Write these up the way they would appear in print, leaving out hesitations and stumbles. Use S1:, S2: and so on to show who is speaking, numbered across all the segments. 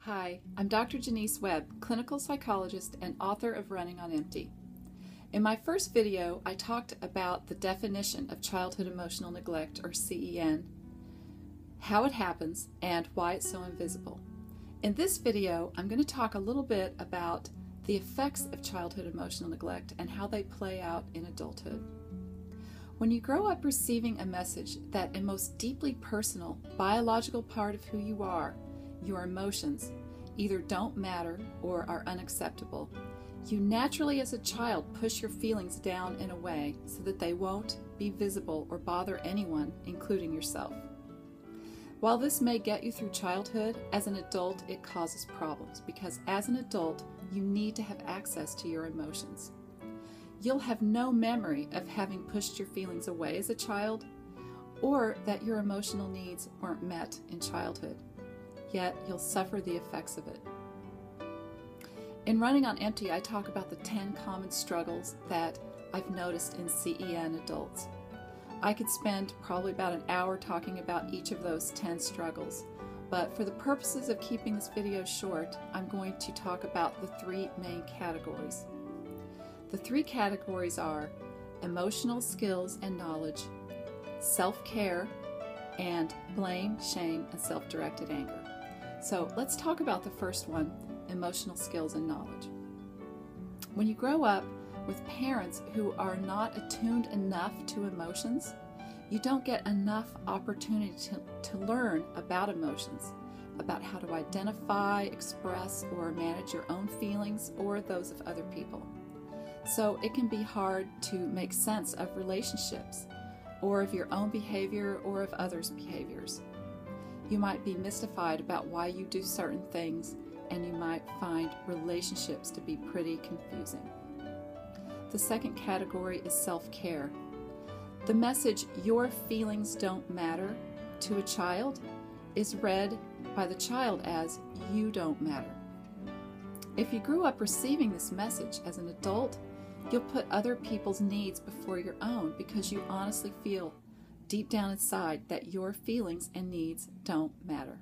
S1: Hi, I'm Dr. Jonice Webb, clinical psychologist and author of Running on Empty. In my first video, I talked about the definition of childhood emotional neglect, or CEN, how it happens, and why it's so invisible. In this video, I'm going to talk a little bit about the effects of childhood emotional neglect and how they play out in adulthood. When you grow up receiving a message that a most deeply personal, biological part of who you are, your emotions, either don't matter or are unacceptable, you naturally as a child push your feelings down and away so that they won't be visible or bother anyone, including yourself. While this may get you through childhood, as an adult it causes problems because as an adult you need to have access to your emotions. You'll have no memory of having pushed your feelings away as a child or that your emotional needs weren't met in childhood. Yet you'll suffer the effects of it. In Running on Empty, I talk about the 10 common struggles that I've noticed in CEN adults. I could spend probably about an hour talking about each of those 10 struggles, but for the purposes of keeping this video short, I'm going to talk about the 3 main categories. The 3 categories are emotional skills and knowledge, self-care, and blame, shame, and self-directed anger. So let's talk about the first one, emotional skills and knowledge. When you grow up with parents who are not attuned enough to emotions, you don't get enough opportunity to learn about emotions, about how to identify, express, or manage your own feelings or those of other people. So it can be hard to make sense of relationships, or of your own behavior or of others' behaviors. You might be mystified about why you do certain things, and you might find relationships to be pretty confusing. The second category is self-care. The message, "your feelings don't matter," to a child is read by the child as, "you don't matter." If you grew up receiving this message as an adult, you'll put other people's needs before your own because you honestly feel deep down inside that your feelings and needs don't matter.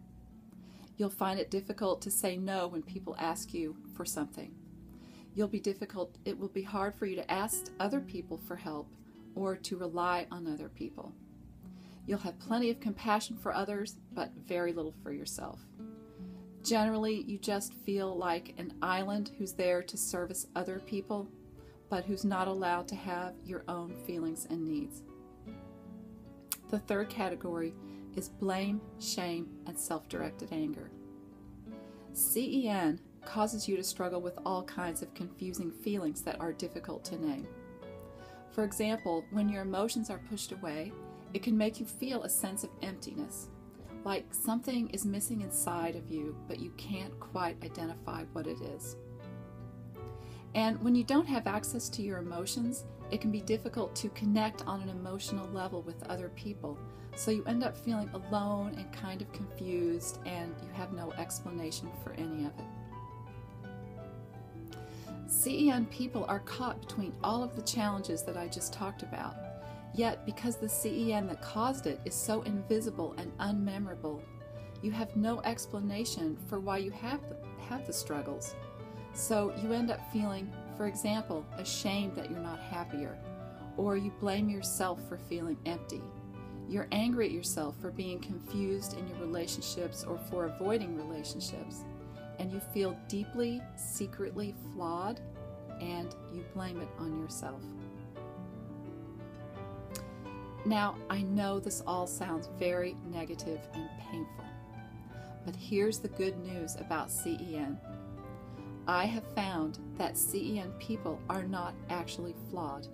S1: You'll find it difficult to say no when people ask you for something. It will be hard for you to ask other people for help or to rely on other people. You'll have plenty of compassion for others, but very little for yourself. Generally, you just feel like an island who's there to service other people, but who's not allowed to have your own feelings and needs. The third category is blame, shame, and self-directed anger. CEN causes you to struggle with all kinds of confusing feelings that are difficult to name. For example, when your emotions are pushed away, it can make you feel a sense of emptiness, like something is missing inside of you, but you can't quite identify what it is. And when you don't have access to your emotions, it can be difficult to connect on an emotional level with other people. So you end up feeling alone and kind of confused, and you have no explanation for any of it. CEN people are caught between all of the challenges that I just talked about. Yet, because the CEN that caused it is so invisible and unmemorable, you have no explanation for why you have the struggles. So you end up feeling, for example, ashamed that you're not happier, or you blame yourself for feeling empty. You're angry at yourself for being confused in your relationships or for avoiding relationships, and you feel deeply, secretly flawed, and you blame it on yourself. Now, I know this all sounds very negative and painful, but here's the good news about CEN. I have found that CEN people are not actually flawed.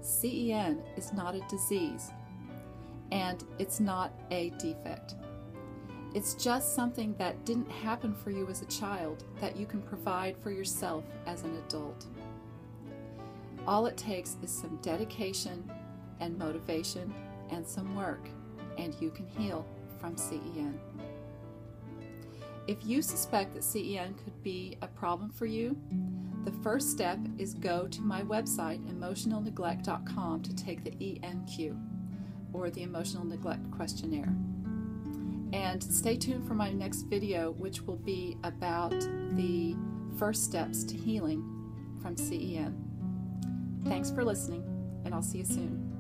S1: CEN is not a disease, and it's not a defect. It's just something that didn't happen for you as a child that you can provide for yourself as an adult. All it takes is some dedication and motivation and some work, and you can heal from CEN. If you suspect that CEN could be a problem for you, the first step is go to my website, emotionalneglect.com, to take the ENQ, or the Emotional Neglect Questionnaire. And stay tuned for my next video, which will be about the first steps to healing from CEN. Thanks for listening, and I'll see you soon.